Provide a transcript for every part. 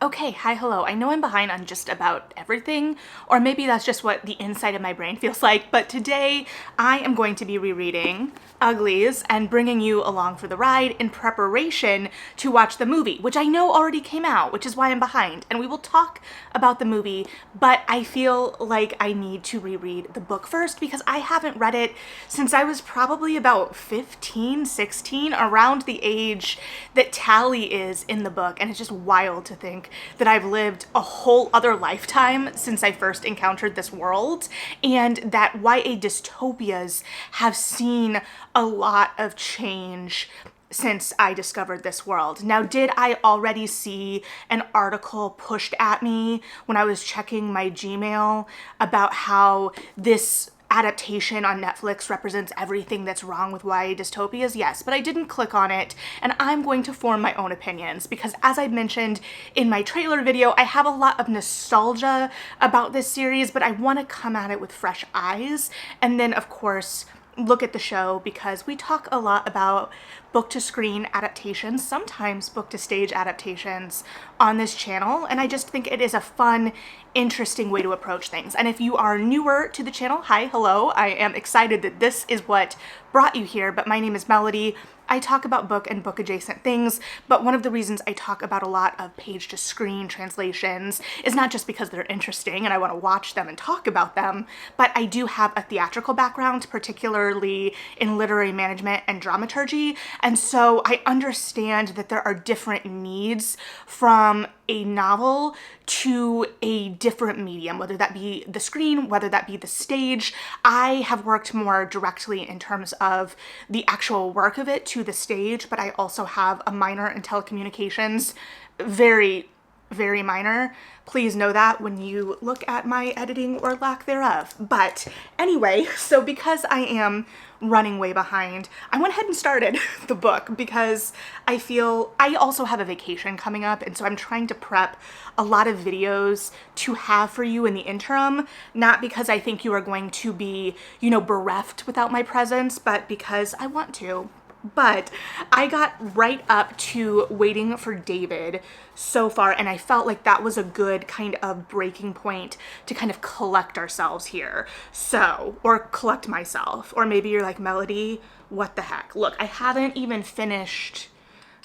Okay, hi, hello. I know I'm behind on just about everything, or maybe that's just what the inside of my brain feels like, but today I am going to be rereading Uglies and bringing you along for the ride in preparation to watch the movie, which I know already came out, which is why I'm behind. And we will talk about the movie, but I feel like I need to reread the book first because I haven't read it since I was probably about 15, 16, around the age that Tally is in the book. And it's just wild to think that I've lived a whole other lifetime since I first encountered this world, and that YA dystopias have seen a lot of change since I discovered this world. Now, did I already see an article pushed at me when I was checking my Gmail about how this adaptation on Netflix represents everything that's wrong with YA dystopias? Yes, but I didn't click on it, and I'm going to form my own opinions because, as I mentioned in my trailer video, I have a lot of nostalgia about this series, but I want to come at it with fresh eyes, and then, of course, look at the show because we talk a lot about book to screen adaptations, sometimes book to stage adaptations on this channel, and I just think it is a fun, interesting way to approach things. And if you are newer to the channel, hi, hello, I am excited that this is what brought you here, but my name is Melody. I talk about book and book adjacent things, but one of the reasons I talk about a lot of page to screen translations is not just because they're interesting and I want to watch them and talk about them, but I do have a theatrical background, particularly in literary management and dramaturgy, and so I understand that there are different needs from a novel to a different medium, whether that be the screen, whether that be the stage. I have worked more directly in terms of the actual work of it to the stage, but I also have a minor in telecommunications, very minor. Please know that when you look at my editing or lack thereof. But anyway, so because I am running way behind, I went ahead and started the book because I feel I also have a vacation coming up, and so I'm trying to prep a lot of videos to have for you in the interim, not because I think you are going to be, bereft without my presence, but because I want to. But I got right up to Waiting for David so far, and I felt like that was a good kind of breaking point to kind of collect ourselves here. So, or collect myself. Or maybe you're like, Melody, what the heck? Look, I haven't even finished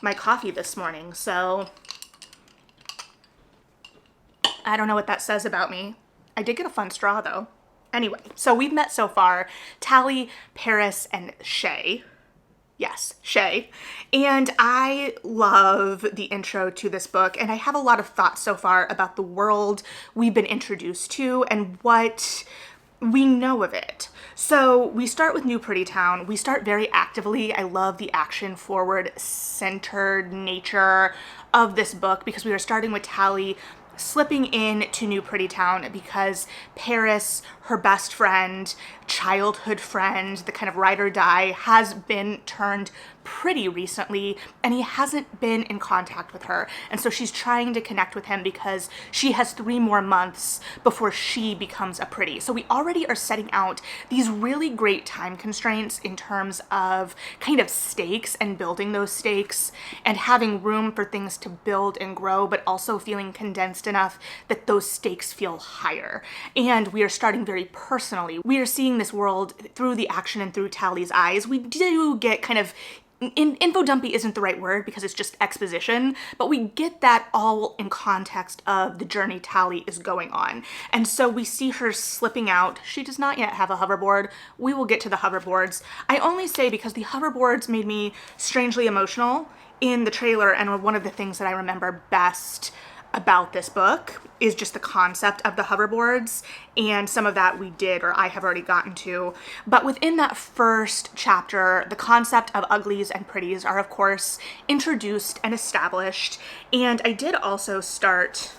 my coffee this morning, so I don't know what that says about me. I did get a fun straw though. Anyway, so we've met so far Tally, Paris, and Shay. Yes, Shay. And I love the intro to this book, and I have a lot of thoughts so far about the world we've been introduced to and what we know of it. So we start with New Pretty Town. We start very actively. I love the action forward centered nature of this book because we are starting with Tally slipping in to New Pretty Town because Paris, her best friend, childhood friend, the kind of ride or die, has been turned pretty recently, and he hasn't been in contact with her. And so she's trying to connect with him because she has 3 more months before she becomes a pretty. So we already are setting out these really great time constraints in terms of kind of stakes and building those stakes and having room for things to build and grow, but also feeling condensed enough that those stakes feel higher. And we are starting very personally. We are seeing this world through the action and through Tally's eyes. We do get kind of info dumpy isn't the right word because it's just exposition, but we get that all in context of the journey Tally is going on. And so we see her slipping out. She does not yet have a hoverboard. We will get to the hoverboards. I only say because the hoverboards made me strangely emotional in the trailer, and one of the things that I remember best about this book is just the concept of the hoverboards, and some of that we did, or I have already gotten to. But within that first chapter, the concept of uglies and pretties are of course introduced and established, and I did also start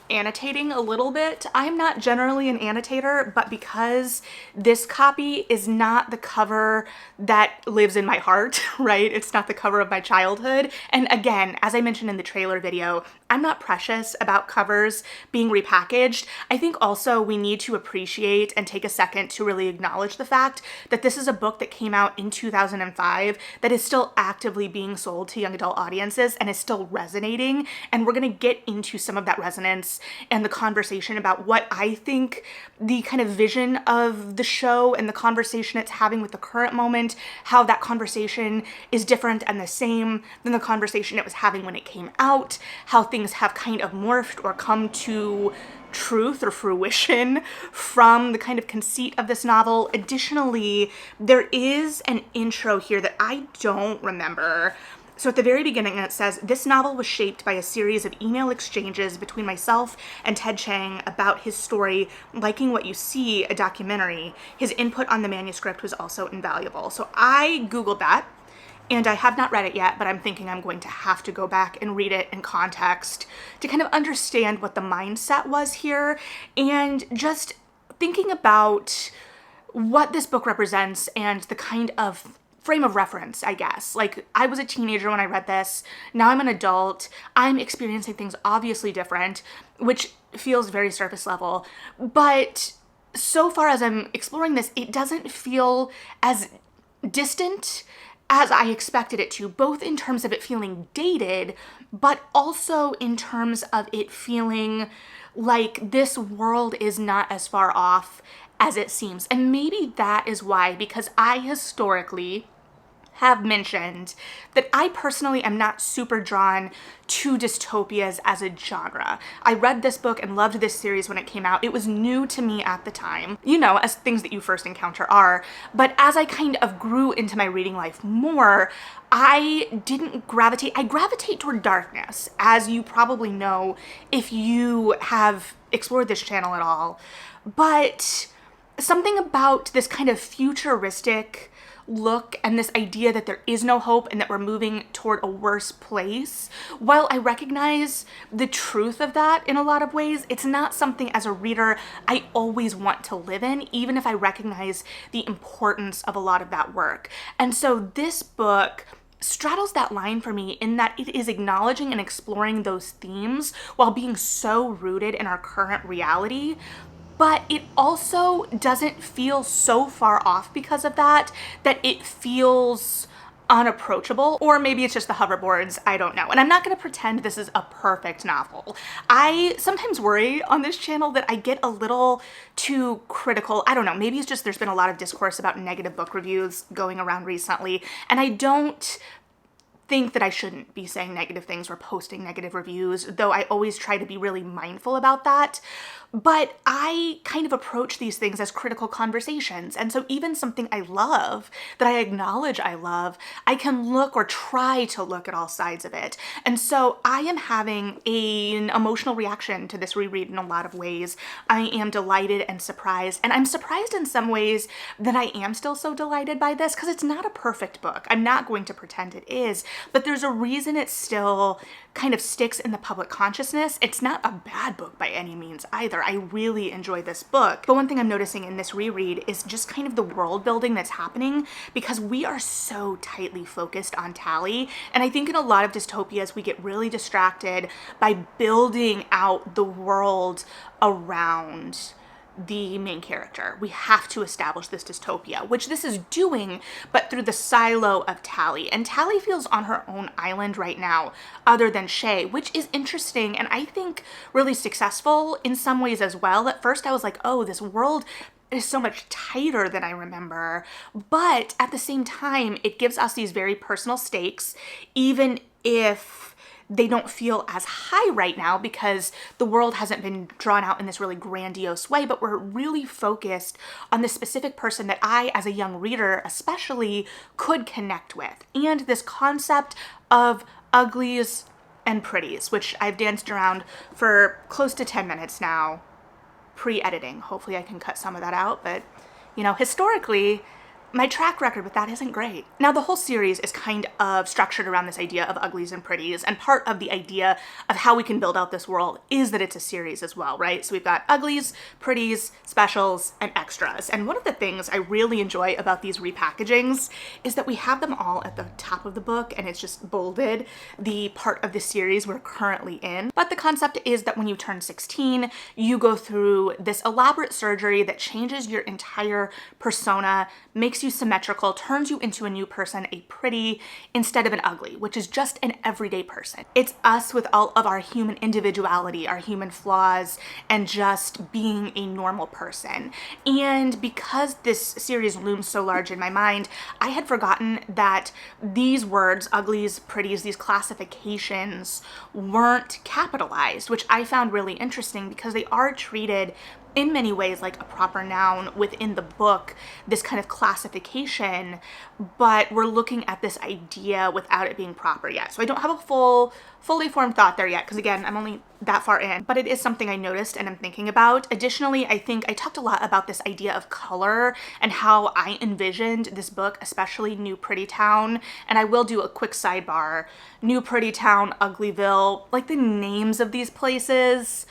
annotating a little bit. I'm not generally an annotator, but because this copy is not the cover that lives in my heart, right? It's not the cover of my childhood. And again, as I mentioned in the trailer video, I'm not precious about covers being repackaged. I think also we need to appreciate and take a second to really acknowledge the fact that this is a book that came out in 2005 that is still actively being sold to young adult audiences and is still resonating. And we're gonna get into some of that resonance and the conversation about what I think the kind of vision of the show and the conversation it's having with the current moment, how that conversation is different and the same than the conversation it was having when it came out, how things have kind of morphed or come to truth or fruition from the kind of conceit of this novel. Additionally, there is an intro here that I don't remember. So at the very beginning it says, this novel was shaped by a series of email exchanges between myself and Ted Chiang about his story, Liking What You See, a documentary. His input on the manuscript was also invaluable. So I Googled that, and I have not read it yet, but I'm thinking I'm going to have to go back and read it in context to kind of understand what the mindset was here, and just thinking about what this book represents and the kind of frame of reference, I guess. Like, I was a teenager when I read this. Now I'm an adult. I'm experiencing things obviously different, which feels very surface level. But so far as I'm exploring this, it doesn't feel as distant as I expected it to, both in terms of it feeling dated, but also in terms of it feeling like this world is not as far off as it seems. And maybe that is why, because I historically have mentioned that I personally am not super drawn to dystopias as a genre. I read this book and loved this series when it came out. It was new to me at the time, you know, as things that you first encounter are. But as I kind of grew into my reading life more, I didn't gravitate. I gravitate toward darkness, as you probably know if you have explored this channel at all. But something about this kind of futuristic look and this idea that there is no hope and that we're moving toward a worse place, while I recognize the truth of that in a lot of ways, it's not something as a reader I always want to live in, even if I recognize the importance of a lot of that work. And so this book straddles that line for me in that it is acknowledging and exploring those themes while being so rooted in our current reality. But it also doesn't feel so far off because of that, that it feels unapproachable. Or maybe it's just the hoverboards, I don't know. And I'm not gonna pretend this is a perfect novel. I sometimes worry on this channel that I get a little too critical. I don't know, maybe it's just there's been a lot of discourse about negative book reviews going around recently, and I don't think that I shouldn't be saying negative things or posting negative reviews, though I always try to be really mindful about that. But I kind of approach these things as critical conversations. And so even something I love, that I acknowledge I love, I can look or try to look at all sides of it. And so I am having an emotional reaction to this reread in a lot of ways. I am delighted and surprised. And I'm surprised in some ways that I am still so delighted by this, because it's not a perfect book. I'm not going to pretend it is, but there's a reason it still kind of sticks in the public consciousness. It's not a bad book by any means either. I really enjoy this book. But one thing I'm noticing in this reread is just kind of the world building that's happening, because we are so tightly focused on Tally. And I think in a lot of dystopias, we get really distracted by building out the world around the main character. We have to establish this dystopia, which this is doing, but through the silo of Tally. And Tally feels on her own island right now, other than Shay, which is interesting and I think really successful in some ways as well. At first I was like, oh, this world is so much tighter than I remember. But at the same time, it gives us these very personal stakes, even if they don't feel as high right now because the world hasn't been drawn out in this really grandiose way, but we're really focused on the specific person that I, as a young reader especially, could connect with. And this concept of uglies and pretties, which I've danced around for close to 10 minutes now, pre-editing. Hopefully I can cut some of that out, but you know, historically, my track record with that isn't great. Now, the whole series is kind of structured around this idea of uglies and pretties, and part of the idea of how we can build out this world is that it's a series as well, right? So we've got uglies, pretties, specials, and extras. And one of the things I really enjoy about these repackagings is that we have them all at the top of the book, and it's just bolded the part of the series we're currently in. But the concept is that when you turn 16, you go through this elaborate surgery that changes your entire persona, makes you symmetrical, turns you into a new person, a pretty instead of an ugly, which is just an everyday person. It's us with all of our human individuality, our human flaws, and just being a normal person. And because this series looms so large in my mind, I had forgotten that these words, uglies, pretties, these classifications weren't capitalized, which I found really interesting because they are treated in many ways like a proper noun within the book, this kind of classification, but we're looking at this idea without it being proper yet. So I don't have a fully formed thought there yet, because again, I'm only that far in, but it is something I noticed and I'm thinking about. Additionally, I think I talked a lot about this idea of color and how I envisioned this book, especially New Pretty Town, and I will do a quick sidebar. New Pretty Town, Uglyville, like the names of these places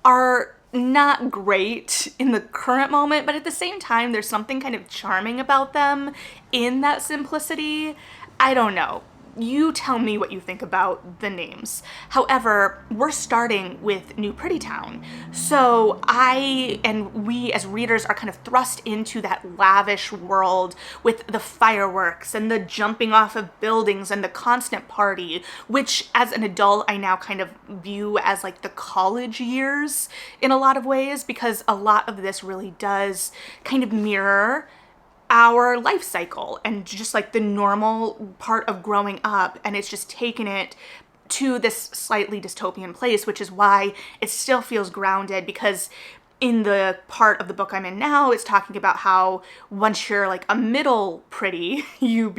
are not great in the current moment, but at the same time, there's something kind of charming about them in that simplicity. I don't know. You tell me what you think about the names. However, we're starting with New Pretty Town. So I and we as readers are kind of thrust into that lavish world with the fireworks and the jumping off of buildings and the constant party, which as an adult, I now kind of view as like the college years in a lot of ways, because a lot of this really does kind of mirror our life cycle and just like the normal part of growing up, and it's just taken it to this slightly dystopian place, which is why it still feels grounded, because in the part of the book I'm in now, it's talking about how once you're like a middle pretty, you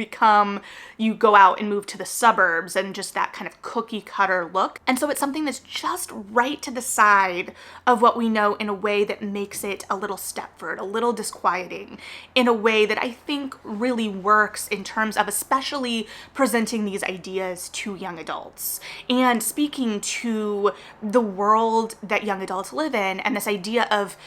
go out and move to the suburbs and just that kind of cookie cutter look. And so it's something that's just right to the side of what we know in a way that makes it a little Stepford, a little disquieting, in a way that I think really works in terms of especially presenting these ideas to young adults and speaking to the world that young adults live in, and this idea of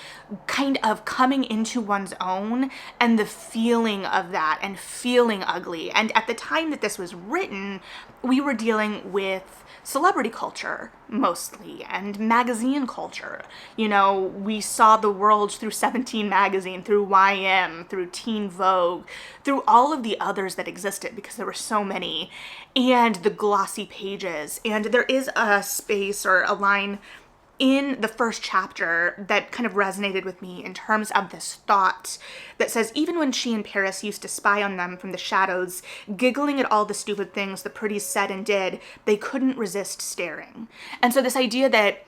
kind of coming into one's own and the feeling of that and feeling ugly. And at the time that this was written, we were dealing with celebrity culture mostly and magazine culture. You know, we saw the world through 17 magazine, through YM, through Teen Vogue, through all of the others that existed, because there were so many, and the glossy pages. And there is a space or a line in the first chapter that kind of resonated with me in terms of this thought that says, even when she and Paris used to spy on them from the shadows, giggling at all the stupid things the pretties said and did, they couldn't resist staring. And so this idea that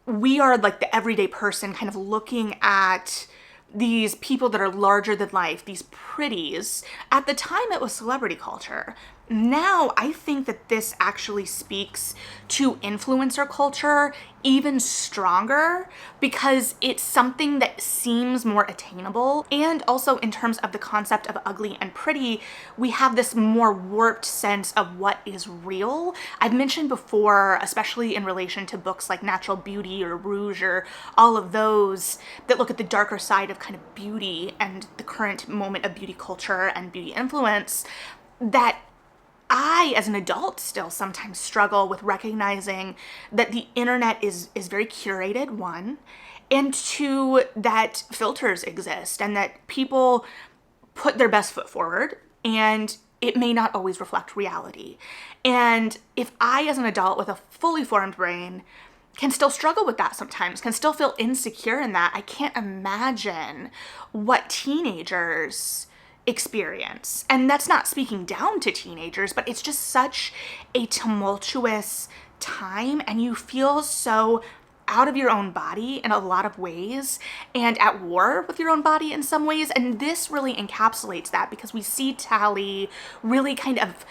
we are like the everyday person kind of looking at these people that are larger than life, these pretties. At the time, it was celebrity culture. Now, I think that this actually speaks to influencer culture even stronger, because it's something that seems more attainable. And also in terms of the concept of ugly and pretty, we have this more warped sense of what is real. I've mentioned before, especially in relation to books like Natural Beauty or Rouge or all of those that look at the darker side of kind of beauty and the current moment of beauty culture and beauty influence, that I, as an adult, still sometimes struggle with recognizing that the internet is very curated, one, and two, that filters exist and that people put their best foot forward, and it may not always reflect reality. And if I, as an adult with a fully formed brain, can still struggle with that sometimes, can still feel insecure in that, I can't imagine what teenagers experience. And that's not speaking down to teenagers, but it's just such a tumultuous time, and you feel so out of your own body in a lot of ways and at war with your own body in some ways. And this really encapsulates that, because we see Tally really kind of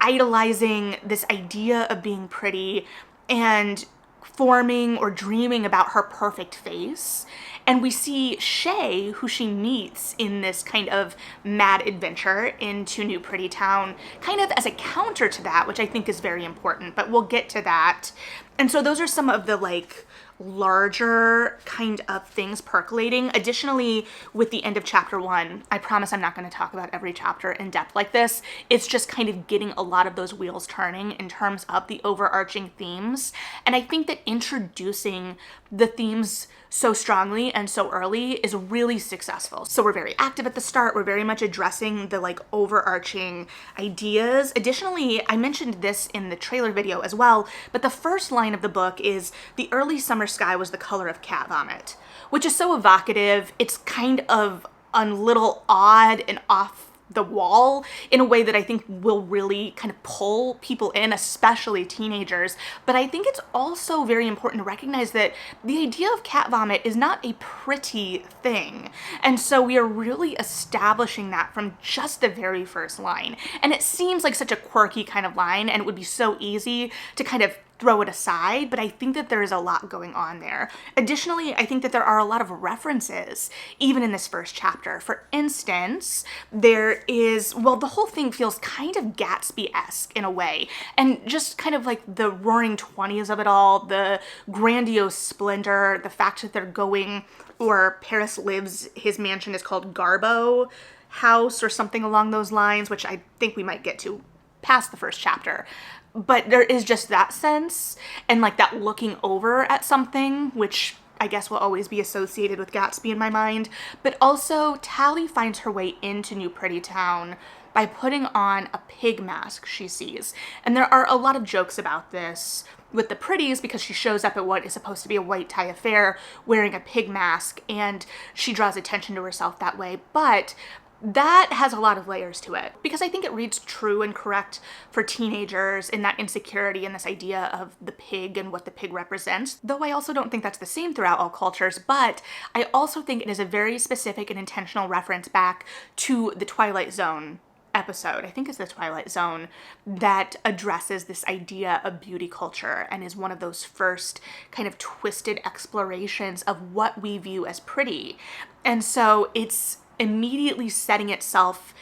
idolizing this idea of being pretty and forming or dreaming about her perfect face. And we see Shay, who she meets in this kind of mad adventure into New Pretty Town, kind of as a counter to that, which I think is very important, but we'll get to that. And so those are some of the like larger kind of things percolating. Additionally, with the end of chapter 1, I promise I'm not going to talk about every chapter in depth like this. It's just kind of getting a lot of those wheels turning in terms of the overarching themes. And I think that introducing the themes so strongly and so early is really successful. So we're very active at the start. We're very much addressing the like overarching ideas. Additionally, I mentioned this in the trailer video as well, but the first line of the book is the early summer sky was the color of cat vomit, which is so evocative. It's kind of a little odd and off the wall in a way that I think will really kind of pull people in, especially teenagers. But I think it's also very important to recognize that the idea of cat vomit is not a pretty thing. And so we are really establishing that from just the very first line. And it seems like such a quirky kind of line, and it would be so easy to kind of throw it aside, but I think that there is a lot going on there. Additionally, I think that there are a lot of references even in this first chapter. For instance, there is, well, the whole thing feels kind of Gatsby-esque in a way, and just kind of like the roaring 20s of it all, the grandiose splendor, the fact that they're going, or Paris lives, his mansion is called Garbo House or something along those lines, which I think we might get to past the first chapter. But there is just that sense and like that looking over at something, which I guess will always be associated with Gatsby in my mind. But also Tally finds her way into New Pretty Town by putting on a pig mask she sees. And there are a lot of jokes about this with the pretties because she shows up at what is supposed to be a white tie affair wearing a pig mask, and she draws attention to herself that way. But that has a lot of layers to it because I think it reads true and correct for teenagers in that insecurity and this idea of the pig and what the pig represents. Though I also don't think that's the same throughout all cultures, but I also think it is a very specific and intentional reference back to the Twilight Zone episode, I think it's the Twilight Zone, that addresses this idea of beauty culture and is one of those first kind of twisted explorations of what we view as pretty. And so it's immediately setting itself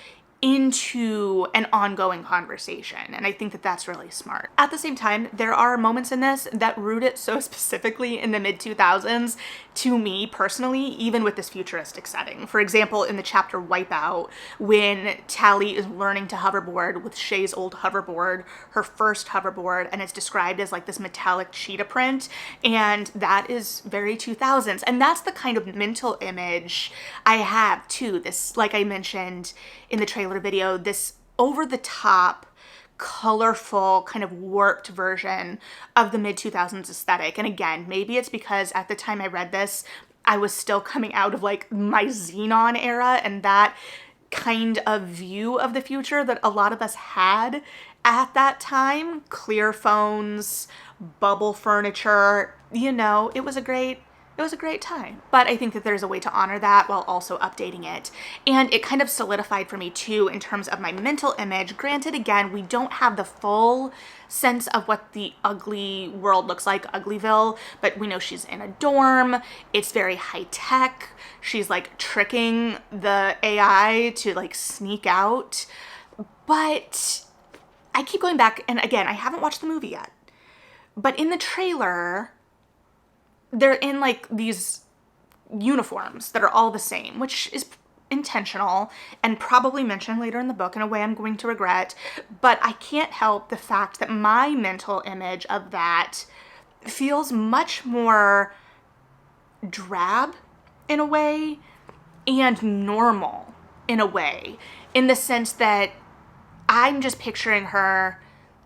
into an ongoing conversation, and I think that that's really smart. At the same time, there are moments in this that root it so specifically in the mid-2000s to me personally, even with this futuristic setting. For example, in the chapter Wipeout, when Tally is learning to hoverboard with Shay's old hoverboard, her first hoverboard, and it's described as like this metallic cheetah print, and that is very 2000s. And that's the kind of mental image I have too. This, like I mentioned in the trailer video, this over-the-top, colorful, kind of warped version of the mid-2000s aesthetic. And again, maybe it's because at the time I read this, I was still coming out of like my Xenon era and that kind of view of the future that a lot of us had at that time. Clear phones, bubble furniture, you know, it was a great time. But I think that there's a way to honor that while also updating it. And it kind of solidified for me too in terms of my mental image. Granted, again, we don't have the full sense of what the ugly world looks like, Uglyville, but we know she's in a dorm. It's very high tech. She's like tricking the AI to like sneak out. But I keep going back, and again, I haven't watched the movie yet, but in the trailer, they're in like these uniforms that are all the same, which is intentional and probably mentioned later in the book in a way I'm going to regret. But I can't help the fact that my mental image of that feels much more drab in a way and normal in a way, in the sense that I'm just picturing her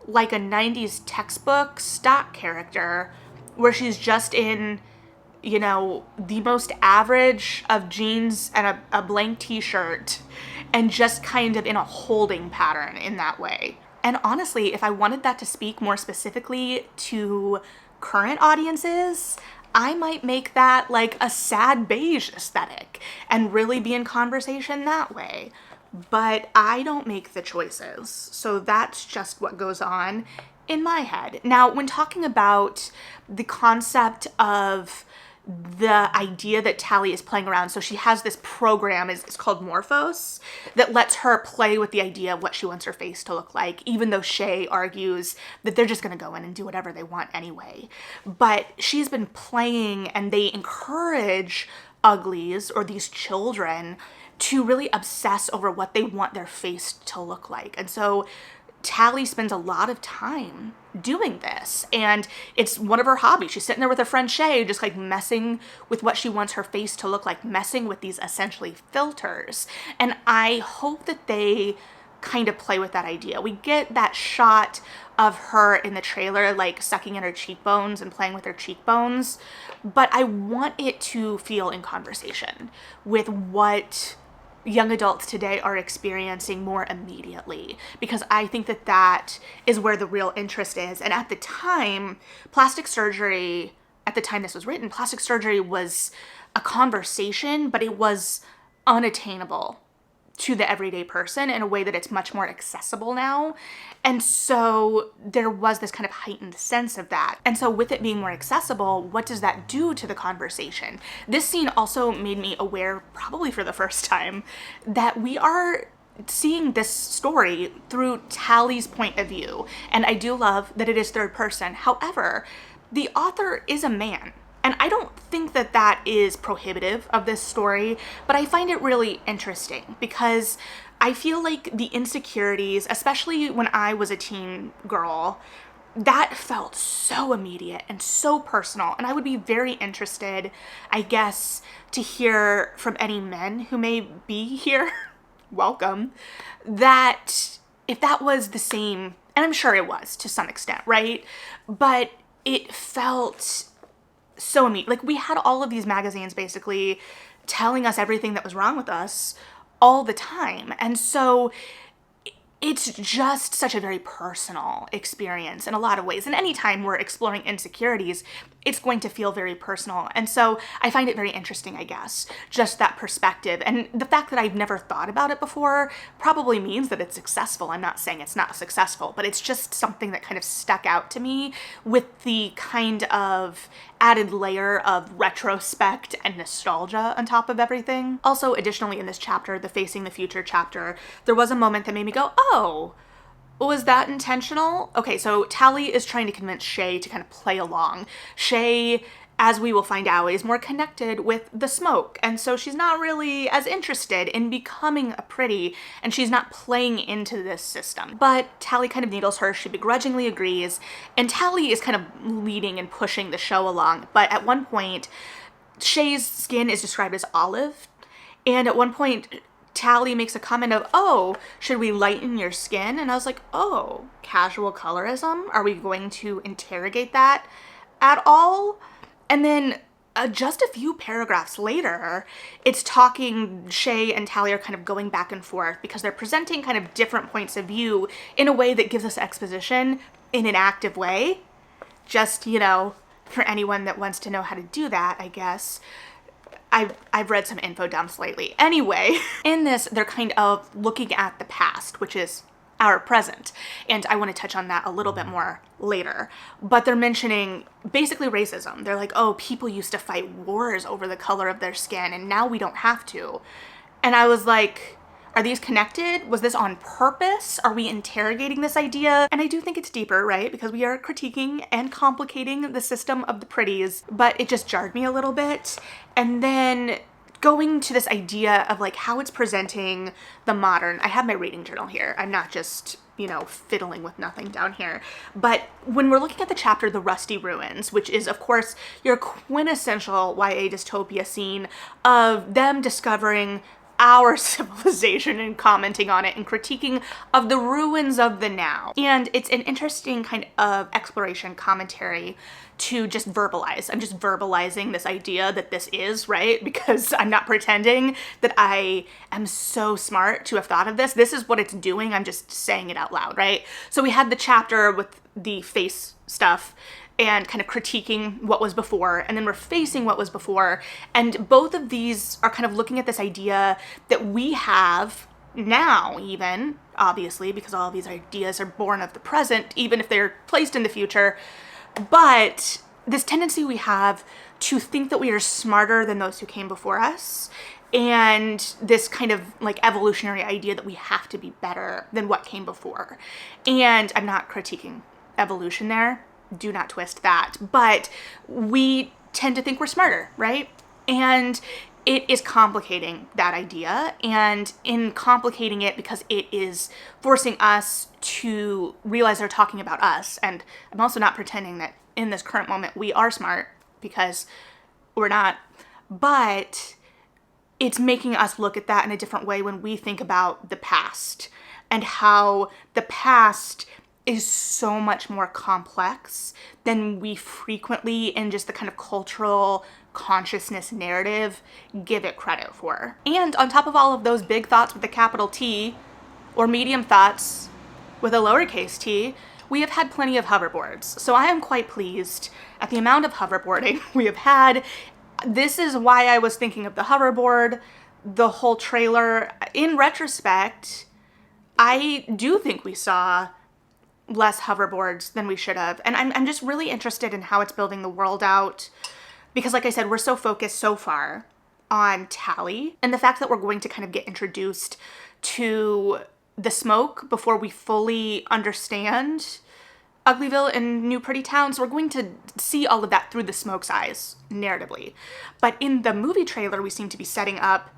like a 90s textbook stock character where she's just in, you know, the most average of jeans and a blank t-shirt and just kind of in a holding pattern in that way. And honestly, if I wanted that to speak more specifically to current audiences, I might make that like a sad beige aesthetic and really be in conversation that way. But I don't make the choices, so that's just what goes on in my head. Now, when talking about the concept of the idea that Tally is playing around. So she has this program, it's called Morphos, that lets her play with the idea of what she wants her face to look like, even though Shay argues that they're just going to go in and do whatever they want anyway. But she's been playing, and they encourage uglies, or these children, to really obsess over what they want their face to look like. And so Tally spends a lot of time doing this, and it's one of her hobbies. She's sitting there with her friend Shay, just like messing with what she wants her face to look like, messing with these essentially filters. And I hope that they kind of play with that idea. We get that shot of her in the trailer, like sucking in her cheekbones and playing with her cheekbones, but I want it to feel in conversation with what young adults today are experiencing more immediately, because I think that that is where the real interest is. And at the time, plastic surgery, at the time this was written, plastic surgery was a conversation, but it was unattainable to the everyday person in a way that it's much more accessible now. And so there was this kind of heightened sense of that. And so with it being more accessible, what does that do to the conversation? This scene also made me aware, probably for the first time, that we are seeing this story through Tally's point of view. And I do love that it is third person. However, the author is a man. And I don't think that that is prohibitive of this story, but I find it really interesting because I feel like the insecurities, especially when I was a teen girl, that felt so immediate and so personal. And I would be very interested, I guess, to hear from any men who may be here, welcome, that if that was the same, and I'm sure it was to some extent, right? But it felt so immediate. Like, we had all of these magazines basically telling us everything that was wrong with us all the time. And so it's just such a very personal experience in a lot of ways. And anytime we're exploring insecurities, it's going to feel very personal. And so I find it very interesting, I guess, just that perspective. And the fact that I've never thought about it before probably means that it's successful. I'm not saying it's not successful, but it's just something that kind of stuck out to me with the kind of added layer of retrospect and nostalgia on top of everything. Also, additionally, in this chapter, the Facing the Future chapter, there was a moment that made me go, oh, was that intentional? Okay, so Tally is trying to convince Shay to kind of play along. Shay, as we will find out, is more connected with the smoke, and so she's not really as interested in becoming a pretty, and she's not playing into this system. But Tally kind of needles her, she begrudgingly agrees, and Tally is kind of leading and pushing the show along. But at one point, Shay's skin is described as olive, and at one point, Tally makes a comment of, oh, should we lighten your skin? And I was like, oh, casual colorism? Are we going to interrogate that at all? And then just a few paragraphs later, it's talking, Shay and Tally are kind of going back and forth because they're presenting kind of different points of view in a way that gives us exposition in an active way. Just, you know, for anyone that wants to know how to do that, I guess. I've read some info dumps lately. Anyway, in this, they're kind of looking at the past, which is our present. And I want to touch on that a little bit more later. But they're mentioning basically racism. They're like, oh, people used to fight wars over the color of their skin, and now we don't have to. And I was like, are these connected? Was this on purpose? Are we interrogating this idea? And I do think it's deeper, right? Because we are critiquing and complicating the system of the pretties, but it just jarred me a little bit. And then going to this idea of like how it's presenting the modern, I have my reading journal here. I'm not just, you know, fiddling with nothing down here. But when we're looking at the chapter, The Rusty Ruins, which is of course your quintessential YA dystopia scene of them discovering our civilization and commenting on it and critiquing of the ruins of the now. And it's an interesting kind of exploration commentary to just verbalize. I'm just verbalizing this idea that this is, right? Because I'm not pretending that I am so smart to have thought of this. This is what it's doing. I'm just saying it out loud, right? So we had the chapter with the face stuff and kind of critiquing what was before, and then we're facing what was before. And both of these are kind of looking at this idea that we have now, even, obviously, because all of these ideas are born of the present, even if they're placed in the future. But this tendency we have to think that we are smarter than those who came before us, and this kind of like evolutionary idea that we have to be better than what came before. And I'm not critiquing evolution there, do not twist that, but we tend to think we're smarter, right? And it is complicating that idea, and in complicating it because it is forcing us to realize they're talking about us. And I'm also not pretending that in this current moment we are smart, because we're not, but it's making us look at that in a different way when we think about the past, and how the past is so much more complex than we frequently, in just the kind of cultural consciousness narrative, give it credit for. And on top of all of those big thoughts with a capital T, or medium thoughts with a lowercase t, we have had plenty of hoverboards. So I am quite pleased at the amount of hoverboarding we have had. This is why I was thinking of the hoverboard, the whole trailer. In retrospect, I do think we saw less hoverboards than we should have. And I'm just really interested in how it's building the world out. Because like I said, we're so focused so far on Tally, and the fact that we're going to kind of get introduced to the smoke before we fully understand Uglyville and New Pretty Town. So we're going to see all of that through the smoke's eyes, narratively. But in the movie trailer, we seem to be setting up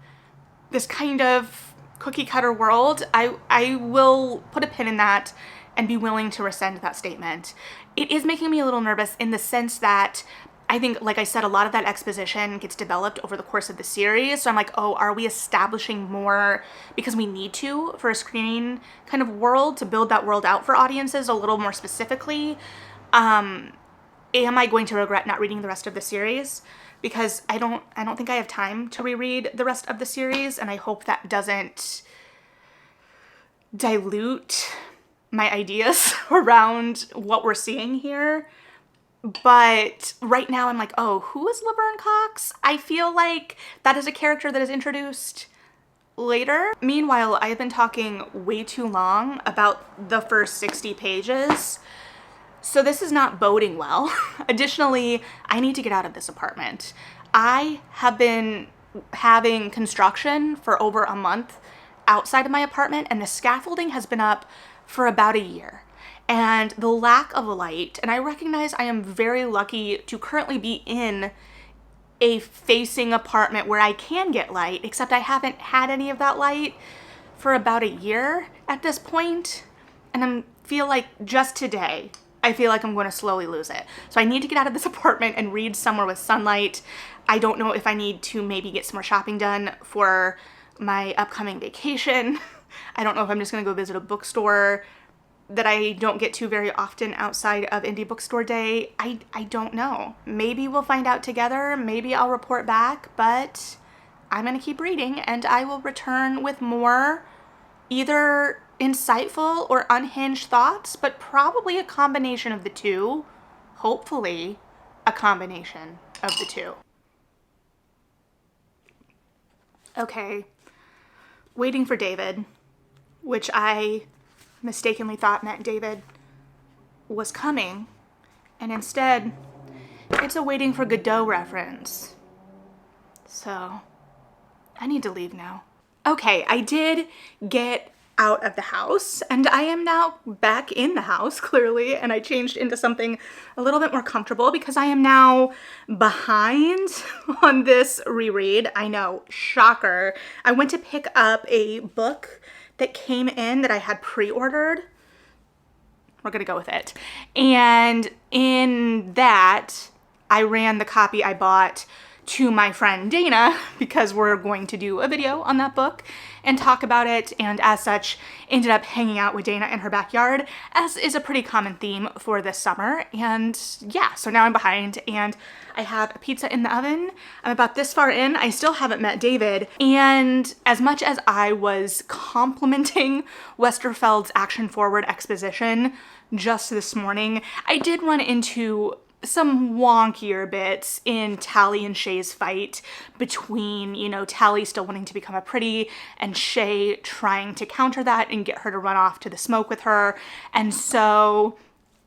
this kind of cookie cutter world. I will put a pin in that and be willing to rescind that statement. It is making me a little nervous in the sense that I think, like I said, a lot of that exposition gets developed over the course of the series. So I'm like, oh, are we establishing more because we need to for a screening kind of world, to build that world out for audiences a little more specifically? Am I going to regret not reading the rest of the series? Because I don't think I have time to reread the rest of the series, and I hope that doesn't dilute my ideas around what we're seeing here. But right now I'm like, oh, who is Laverne Cox? I feel like that is a character that is introduced later. Meanwhile, I have been talking way too long about the first 60 pages. So this is not boding well. Additionally, I need to get out of this apartment. I have been having construction for over a month outside of my apartment, and the scaffolding has been up for about a year. And the lack of light, and I recognize I am very lucky to currently be in a facing apartment where I can get light, except I haven't had any of that light for about a year at this point. And I feel like just today, I feel like I'm going to slowly lose it. So I need to get out of this apartment and read somewhere with sunlight. I don't know if I need to maybe get some more shopping done for my upcoming vacation. I don't know if I'm just going to go visit a bookstore that I don't get to very often outside of Indie Bookstore Day. I don't know. Maybe we'll find out together. Maybe I'll report back, but I'm gonna keep reading, and I will return with more either insightful or unhinged thoughts, but probably a combination of the two. Hopefully a combination of the two. Okay, waiting for David, which I mistakenly thought meant David was coming, and instead it's a Waiting for Godot reference. So I need to leave now. Okay, I did get out of the house, and I am now back in the house, clearly, and I changed into something a little bit more comfortable because I am now behind on this reread. I know, shocker. I went to pick up a book that came in that I had pre-ordered. We're gonna go with it. And in that, I ran the copy I bought to my friend Dana because we're going to do a video on that book and talk about it, and as such ended up hanging out with Dana in her backyard, as is a pretty common theme for this summer. And yeah, so now I'm behind and I have a pizza in the oven. I'm about this far in. I still haven't met David, and as much as I was complimenting Westerfeld's action-forward exposition just this morning, I did run into some wonkier bits in Tally and Shay's fight between, you know, Tally still wanting to become a pretty and Shay trying to counter that and get her to run off to the smoke with her. And so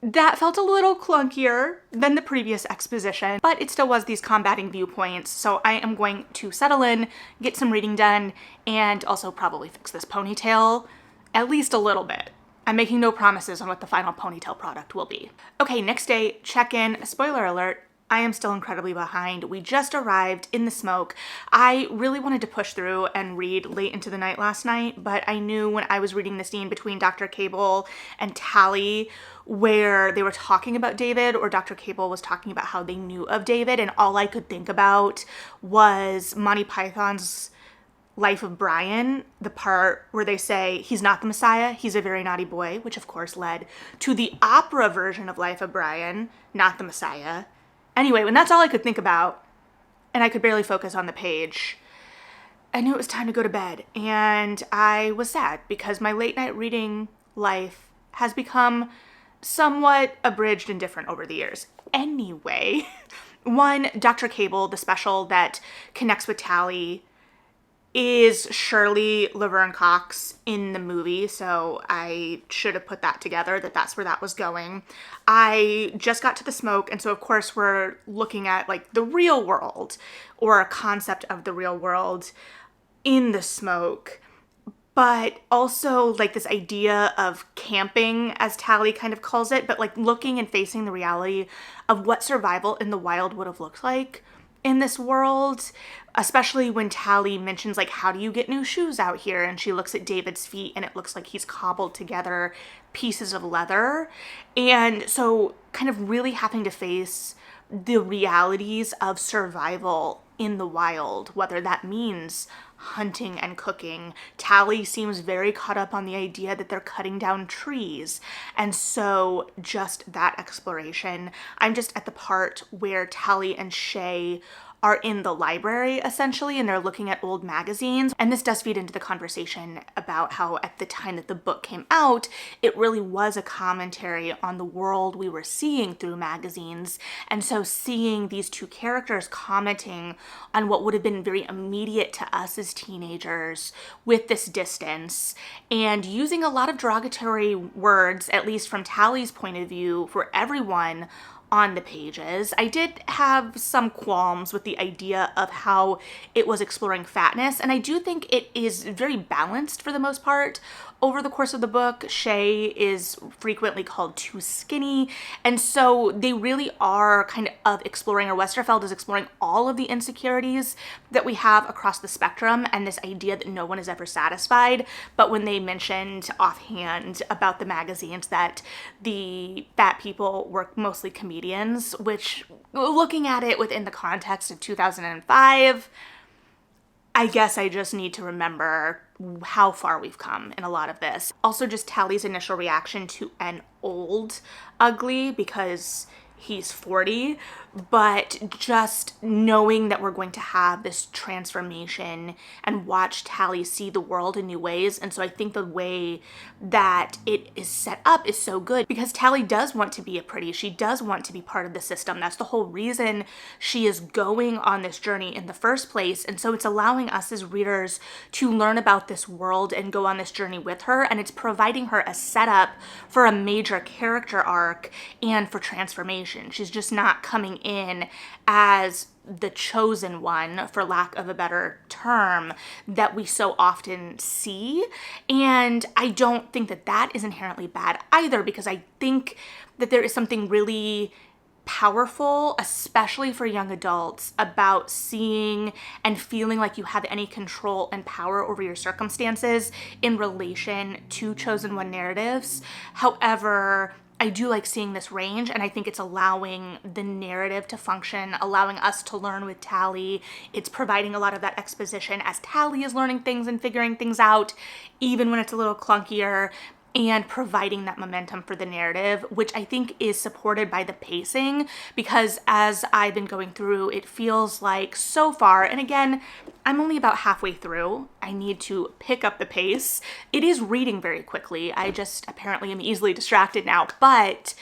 That felt a little clunkier than the previous exposition, but it still was these combating viewpoints. So I am going to settle in, get some reading done, and also probably fix this ponytail at least a little bit. I'm making no promises on what the final ponytail product will be. Okay, next day, check-in. Spoiler alert, I am still incredibly behind. We just arrived in the smoke. I really wanted to push through and read late into the night last night, but I knew when I was reading the scene between Dr. Cable and Tally where they were talking about David, or Dr. Cable was talking about how they knew of David, and all I could think about was Monty Python's Life of Brian, the part where they say he's not the Messiah, he's a very naughty boy, which of course led to the opera version of Life of Brian, not the Messiah. Anyway, when that's all I could think about, and I could barely focus on the page, I knew it was time to go to bed. And I was sad because my late night reading life has become somewhat abridged and different over the years. Anyway, one, Dr. Cable, the special that connects with Tally, is Shirley Laverne Cox in the movie, so I should have put that together, that's where that was going. I just got to the smoke, and so of course we're looking at like the real world, or a concept of the real world in the smoke, but also like this idea of camping, as Tally kind of calls it, but like looking and facing the reality of what survival in the wild would have looked like in this world, especially when Tally mentions like, how do you get new shoes out here? And she looks at David's feet and it looks like he's cobbled together pieces of leather. And so kind of really having to face the realities of survival in the wild, whether that means hunting and cooking. Tally seems very caught up on the idea that they're cutting down trees. And so just that exploration. I'm just at the part where Tally and Shay are in the library essentially, and they're looking at old magazines. And this does feed into the conversation about how at the time that the book came out, it really was a commentary on the world we were seeing through magazines. And so seeing these two characters commenting on what would have been very immediate to us as teenagers with this distance, and using a lot of derogatory words, at least from Tally's point of view, for everyone on the pages. I did have some qualms with the idea of how it was exploring fatness, and I do think it is very balanced for the most part. Over the course of the book, Shay is frequently called too skinny, and so they really are kind of exploring, or Westerfeld is exploring all of the insecurities that we have across the spectrum, and this idea that no one is ever satisfied. But when they mentioned offhand about the magazines that the fat people were mostly comedians, which, looking at it within the context of 2005, I guess I just need to remember how far we've come in a lot of this. Also, just Tally's initial reaction to an old ugly, because he's 40, but just knowing that we're going to have this transformation and watch Tally see the world in new ways. And so I think the way that it is set up is so good, because Tally does want to be a pretty, she does want to be part of the system. That's the whole reason she is going on this journey in the first place. And so it's allowing us as readers to learn about this world and go on this journey with her. And it's providing her a setup for a major character arc and for transformation. She's just not coming in as the chosen one, for lack of a better term, that we so often see. And I don't think that that is inherently bad either, because I think that there is something really powerful, especially for young adults, about seeing and feeling like you have any control and power over your circumstances in relation to chosen one narratives. However, I do like seeing this range, and I think it's allowing the narrative to function, allowing us to learn with Tally. It's providing a lot of that exposition as Tally is learning things and figuring things out, even when it's a little clunkier, and providing that momentum for the narrative, which I think is supported by the pacing, because as I've been going through, it feels like so far, and again, I'm only about halfway through, I need to pick up the pace. It is reading very quickly. I just apparently am easily distracted now, but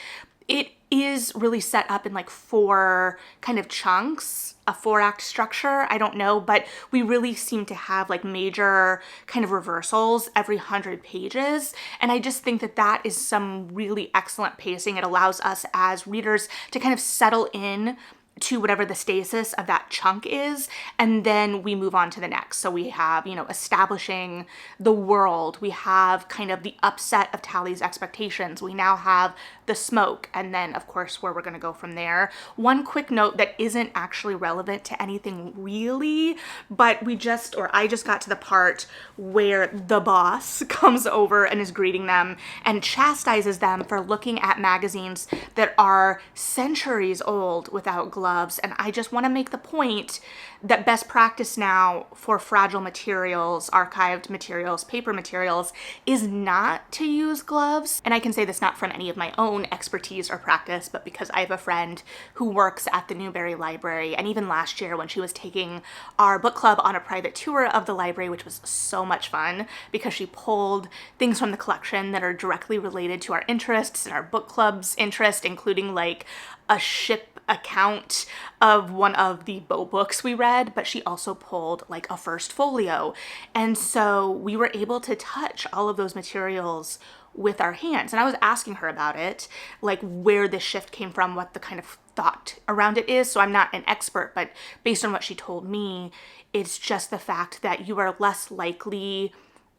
it is really set up in like 4 kind of chunks, a 4-act structure, I don't know, but we really seem to have like major kind of reversals every 100 pages. And I just think that that is some really excellent pacing. It allows us as readers to kind of settle in to whatever the stasis of that chunk is, and then we move on to the next. So we have, you know, establishing the world. We have kind of the upset of Tally's expectations. We now have the smoke, and then of course where we're going to go from there. One quick note that isn't actually relevant to anything really, but I just got to the part where the boss comes over and is greeting them and chastises them for looking at magazines that are centuries old without gloves. And I just want to make the point that best practice now for fragile materials, archived materials, paper materials, is not to use gloves. And I can say this not from any of my own expertise or practice, but because I have a friend who works at the Newberry Library. And even last year when she was taking our book club on a private tour of the library, which was so much fun because she pulled things from the collection that are directly related to our interests and our book club's interest, including like a ship account of one of the Bow books we read, but she also pulled like a first folio. And so we were able to touch all of those materials with our hands. And I was asking her about it, like where this shift came from, what the kind of thought around it is. So I'm not an expert, but based on what she told me, it's just the fact that you are less likely,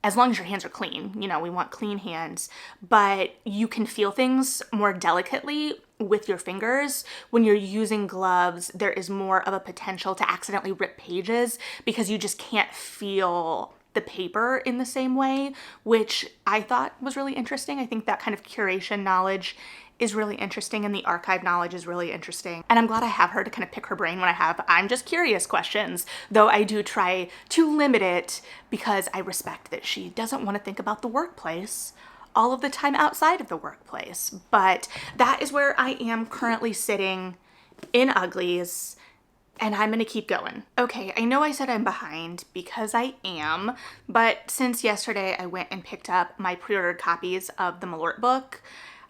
as long as your hands are clean, you know, we want clean hands, but you can feel things more delicately with your fingers. When you're using gloves, there is more of a potential to accidentally rip pages because you just can't feel the paper in the same way, which I thought was really interesting. I think that kind of curation knowledge is really interesting, and the archive knowledge is really interesting. And I'm glad I have her to kind of pick her brain when I have I'm just curious questions, though I do try to limit it because I respect that she doesn't want to think about the workplace all of the time outside of the workplace. But that is where I am currently sitting in Uglies, and I'm gonna keep going. Okay, I know I said I'm behind because I am, but since yesterday I went and picked up my pre-ordered copies of the Malort book,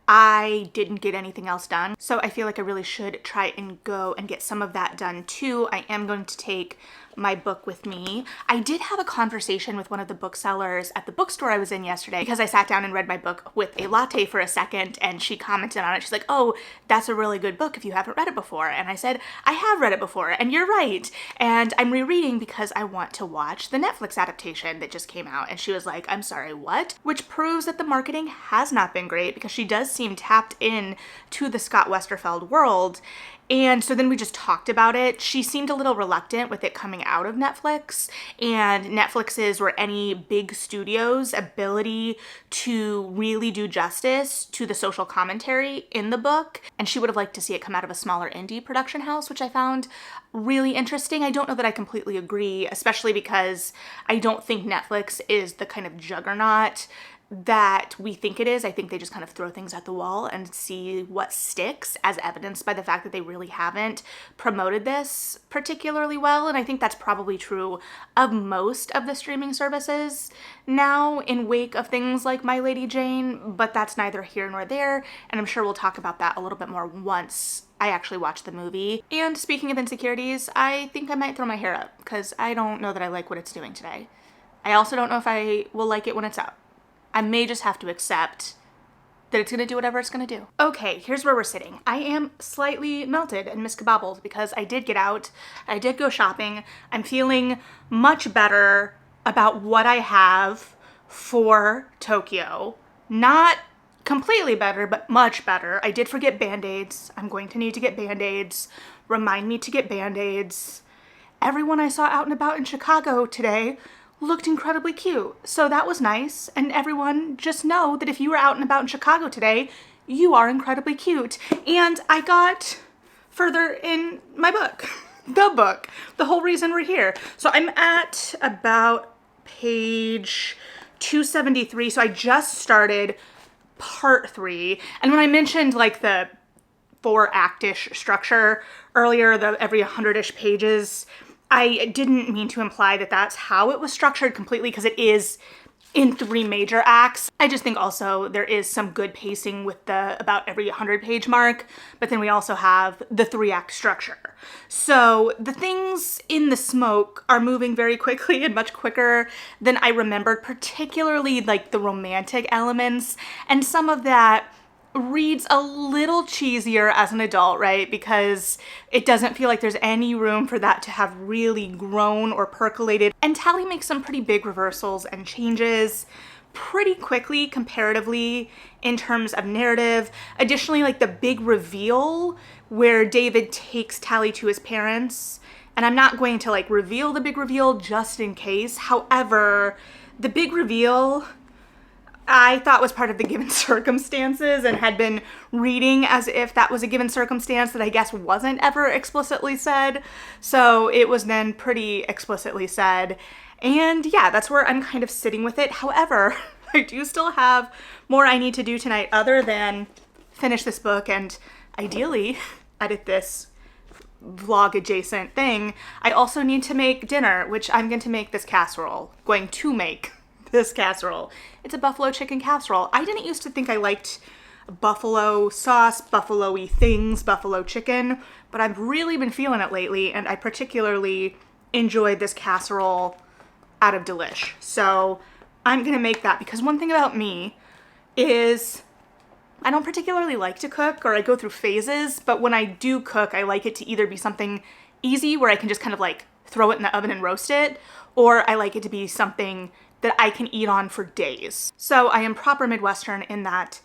I didn't get anything else done. So I feel like I really should try and go and get some of that done too. I am going to take my book with me. I did have a conversation with one of the booksellers at the bookstore I was in yesterday because I sat down and read my book with a latte for a second, and she commented on it. She's like, oh, that's a really good book if you haven't read it before. And I said, I have read it before, and you're right. And I'm rereading because I want to watch the Netflix adaptation that just came out. And she was like, I'm sorry, what? Which proves that the marketing has not been great because she does seem tapped in to the Scott Westerfeld world. And so then we just talked about it. She seemed a little reluctant with it coming out of Netflix, and Netflix's or any big studio's ability to really do justice to the social commentary in the book. And she would have liked to see it come out of a smaller indie production house, which I found really interesting. I don't know that I completely agree, especially because I don't think Netflix is the kind of juggernaut that we think it is. I think they just kind of throw things at the wall and see what sticks, as evidenced by the fact that they really haven't promoted this particularly well. And I think that's probably true of most of the streaming services now in wake of things like My Lady Jane, but that's neither here nor there. And I'm sure we'll talk about that a little bit more once I actually watch the movie. And speaking of insecurities, I think I might throw my hair up because I don't know that I like what it's doing today. I also don't know if I will like it when it's up. I may just have to accept that it's gonna do whatever it's gonna do. Okay, here's where we're sitting. I am slightly melted and miscabobbled because I did get out, I did go shopping. I'm feeling much better about what I have for Tokyo. Not completely better, but much better. I did forget Band-Aids. I'm going to need to get Band-Aids. Remind me to get Band-Aids. Everyone I saw out and about in Chicago today looked incredibly cute. So that was nice. And everyone, just know that if you were out and about in Chicago today, you are incredibly cute. And I got further in my book, the whole reason we're here. So I'm at about page 273. So I just started part 3. And when I mentioned like the 4-act-ish structure earlier, the every 100-ish pages, I didn't mean to imply that that's how it was structured completely, because it is in 3 major acts. I just think also there is some good pacing with the about every 100-page mark, but then we also have the 3-act structure. So the things in the smoke are moving very quickly and much quicker than I remembered, particularly like the romantic elements, and some of that reads a little cheesier as an adult, right? Because it doesn't feel like there's any room for that to have really grown or percolated. And Tally makes some pretty big reversals and changes pretty quickly comparatively in terms of narrative. Additionally, like the big reveal where David takes Tally to his parents, and I'm not going to like reveal the big reveal just in case. However, the big reveal I thought was part of the given circumstances and had been reading as if that was a given circumstance that I guess wasn't ever explicitly said. So it was then pretty explicitly said. And yeah, that's where I'm kind of sitting with it. However, I do still have more I need to do tonight other than finish this book and ideally edit this vlog adjacent thing. I also need to make dinner, which I'm going to make this casserole. This casserole. It's a buffalo chicken casserole. I didn't used to think I liked buffalo sauce, buffalo-y things, buffalo chicken, but I've really been feeling it lately, and I particularly enjoyed this casserole out of Delish. So I'm gonna make that because one thing about me is I don't particularly like to cook, or I go through phases, but when I do cook, I like it to either be something easy where I can just kind of like throw it in the oven and roast it, or I like it to be something that I can eat on for days. So I am proper Midwestern in that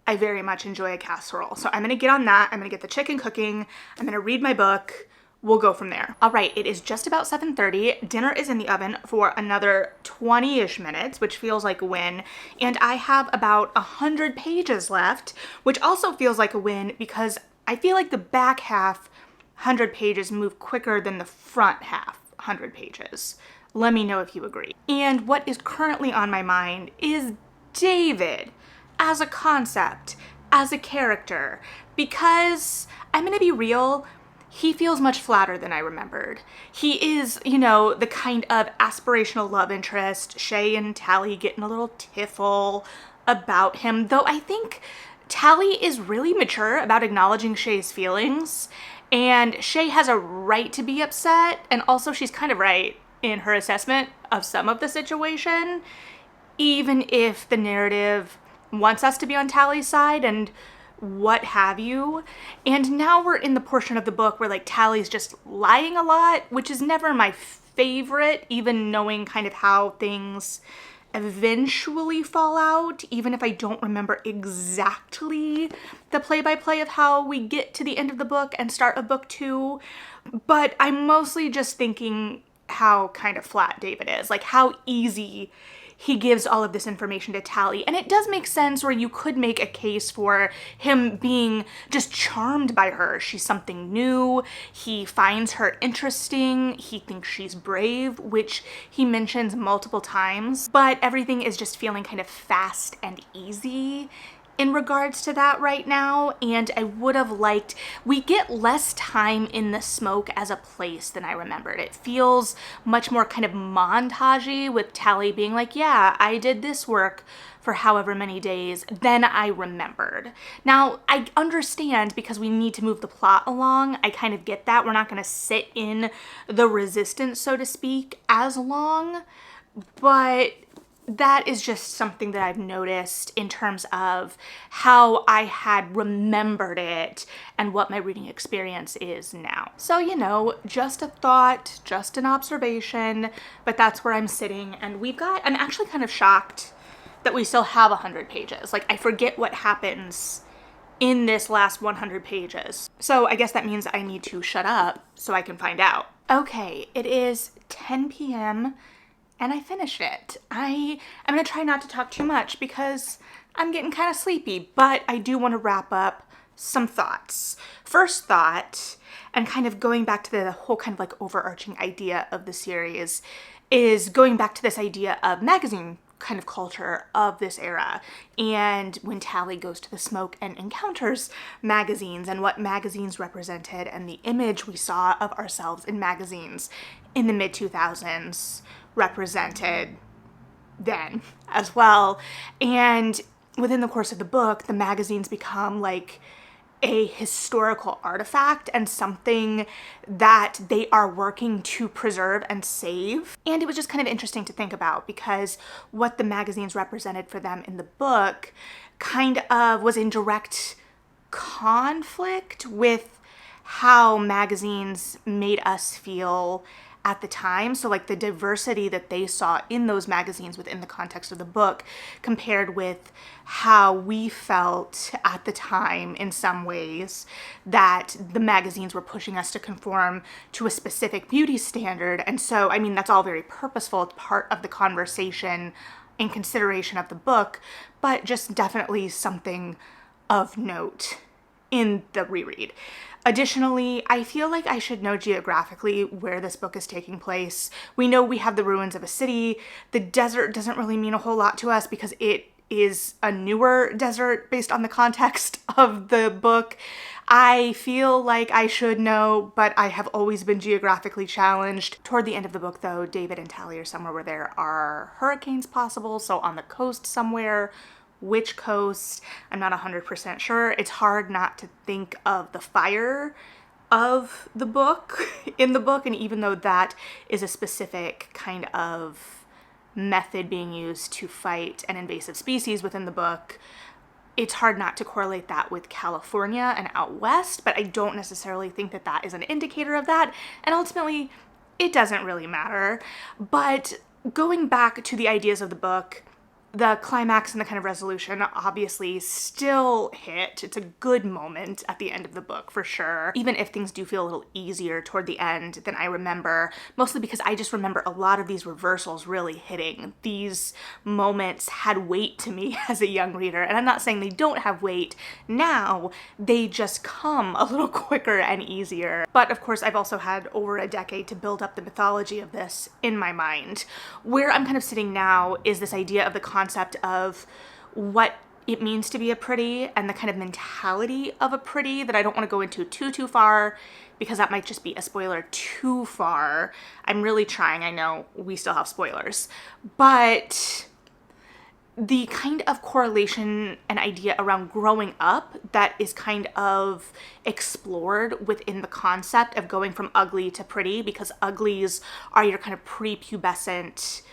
I very much enjoy a casserole. So I'm gonna get on that. I'm gonna get the chicken cooking. I'm gonna read my book. We'll go from there. All right, it is just about 7:30. Dinner is in the oven for another 20-ish minutes, which feels like a win. And I have about 100 pages left, which also feels like a win because I feel like the back half 100 pages move quicker than the front half 100 pages. Let me know if you agree. And what is currently on my mind is David as a concept, as a character, because I'm gonna be real, he feels much flatter than I remembered. He is, you know, the kind of aspirational love interest. Shay and Tally getting a little tiffle about him, though I think Tally is really mature about acknowledging Shay's feelings, and Shay has a right to be upset, and also she's kind of right in her assessment of some of the situation, even if the narrative wants us to be on Tally's side and what have you. And now we're in the portion of the book where like Tally's just lying a lot, which is never my favorite, even knowing kind of how things eventually fall out, even if I don't remember exactly the play-by-play of how we get to the end of the book and start of book 2. But I'm mostly just thinking how kind of flat David is, like how easy he gives all of this information to Tally. And it does make sense where you could make a case for him being just charmed by her. She's something new. He finds her interesting. He thinks she's brave, which he mentions multiple times. But everything is just feeling kind of fast and easy in regards to that right now, and I would have liked, we get less time in the smoke as a place than I remembered. It feels much more kind of montagey with Tally being like, yeah, I did this work for however many days than I remembered. Now, I understand because we need to move the plot along. I kind of get that. We're not gonna sit in the resistance, so to speak, as long, but that is just something that I've noticed in terms of how I had remembered it and what my reading experience is now. So, you know, just a thought, just an observation, but that's where I'm sitting. And I'm actually kind of shocked that we still have 100 pages. Like, I forget what happens in this last 100 pages. So I guess that means I need to shut up so I can find out. Okay, it is 10 p.m. and I finished it. I'm gonna try not to talk too much because I'm getting kind of sleepy, but I do want to wrap up some thoughts. First thought, and kind of going back to the whole kind of like overarching idea of the series, is going back to this idea of magazine kind of culture of this era, and when Tally goes to the smoke and encounters magazines and what magazines represented and the image we saw of ourselves in magazines in the mid-2000s represented then as well. And within the course of the book, the magazines become like a historical artifact and something that they are working to preserve and save. And it was just kind of interesting to think about because what the magazines represented for them in the book kind of was in direct conflict with how magazines made us feel at the time. So like the diversity that they saw in those magazines within the context of the book compared with how we felt at the time in some ways that the magazines were pushing us to conform to a specific beauty standard. And so, I mean, that's all very purposeful. It's part of the conversation in consideration of the book, but just definitely something of note in the reread. Additionally, I feel like I should know geographically where this book is taking place. We know we have the ruins of a city. The desert doesn't really mean a whole lot to us because it is a newer desert based on the context of the book. I feel like I should know, but I have always been geographically challenged. Toward the end of the book, though, David and Tally are somewhere where there are hurricanes possible, so on the coast somewhere. Which coast, I'm not 100% sure. It's hard not to think of the fire of the book in the book, and even though that is a specific kind of method being used to fight an invasive species within the book, it's hard not to correlate that with California and out west, but I don't necessarily think that that is an indicator of that, and ultimately it doesn't really matter. But going back to the ideas of the book, the climax and the kind of resolution obviously still hit. It's a good moment at the end of the book for sure, even if things do feel a little easier toward the end than I remember, mostly because I just remember a lot of these reversals really hitting. These moments had weight to me as a young reader, and I'm not saying they don't have weight now, they just come a little quicker and easier. But of course, I've also had over a decade to build up the mythology of this in my mind. Where I'm kind of sitting now is this idea of the concept of what it means to be a pretty and the kind of mentality of a pretty that I don't want to go into too far because that might just be a spoiler too far. I'm really trying. I know we still have spoilers, but the kind of correlation and idea around growing up that is kind of explored within the concept of going from ugly to pretty, because uglies are your kind of prepubescent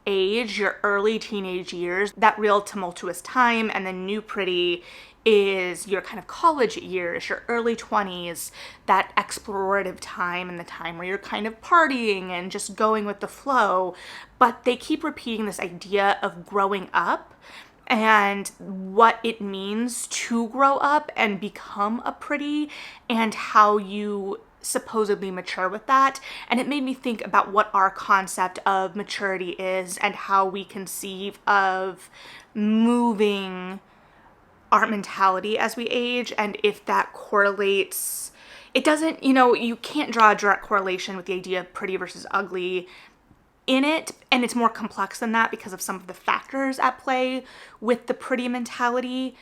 age, your early teenage years, that real tumultuous time, and then new pretty is your kind of college years, your early 20s, that explorative time and the time where you're kind of partying and just going with the flow. But they keep repeating this idea of growing up and what it means to grow up and become a pretty and how you supposedly mature with that. And it made me think about what our concept of maturity is and how we conceive of moving our mentality as we age, and if that correlates. It doesn't, you can't draw a direct correlation with the idea of pretty versus ugly in it, and it's more complex than that because of some of the factors at play with the pretty mentality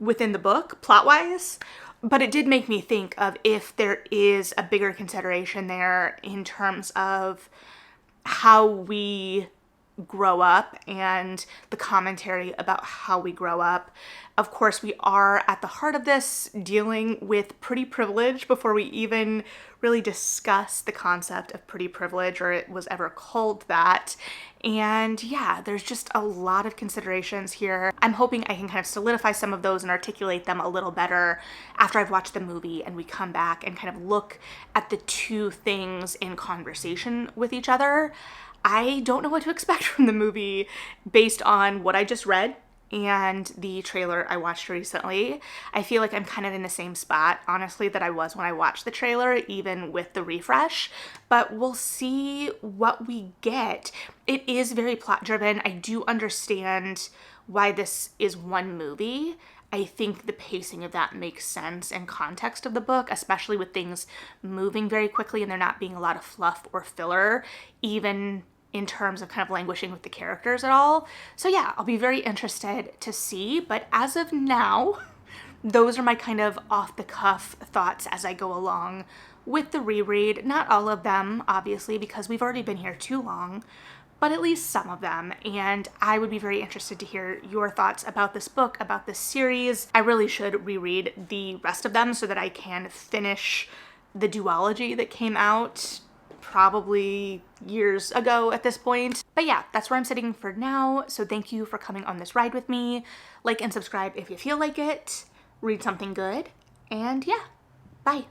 within the book, plot-wise. But it did make me think of if there is a bigger consideration there in terms of how we grow up and the commentary about how we grow up. Of course, we are at the heart of this dealing with pretty privilege before we even really discuss the concept of pretty privilege, or it was ever called that. And yeah, there's just a lot of considerations here. I'm hoping I can kind of solidify some of those and articulate them a little better after I've watched the movie and we come back and kind of look at the two things in conversation with each other. I don't know what to expect from the movie based on what I just read and the trailer I watched recently. I feel like I'm kind of in the same spot, honestly, that I was when I watched the trailer, even with the refresh, but we'll see what we get. It is very plot driven. I do understand why this is one movie. I think the pacing of that makes sense in context of the book, especially with things moving very quickly and there not being a lot of fluff or filler, even in terms of kind of languishing with the characters at all. So yeah, I'll be very interested to see, but as of now, those are my kind of off-the-cuff thoughts as I go along with the reread. Not all of them, obviously, because we've already been here too long, but at least some of them. And I would be very interested to hear your thoughts about this book, about this series. I really should reread the rest of them so that I can finish the duology that came out probably years ago at this point. But yeah, that's where I'm sitting for now. So thank you for coming on this ride with me. Like and subscribe if you feel like it. Read something good. And yeah, bye.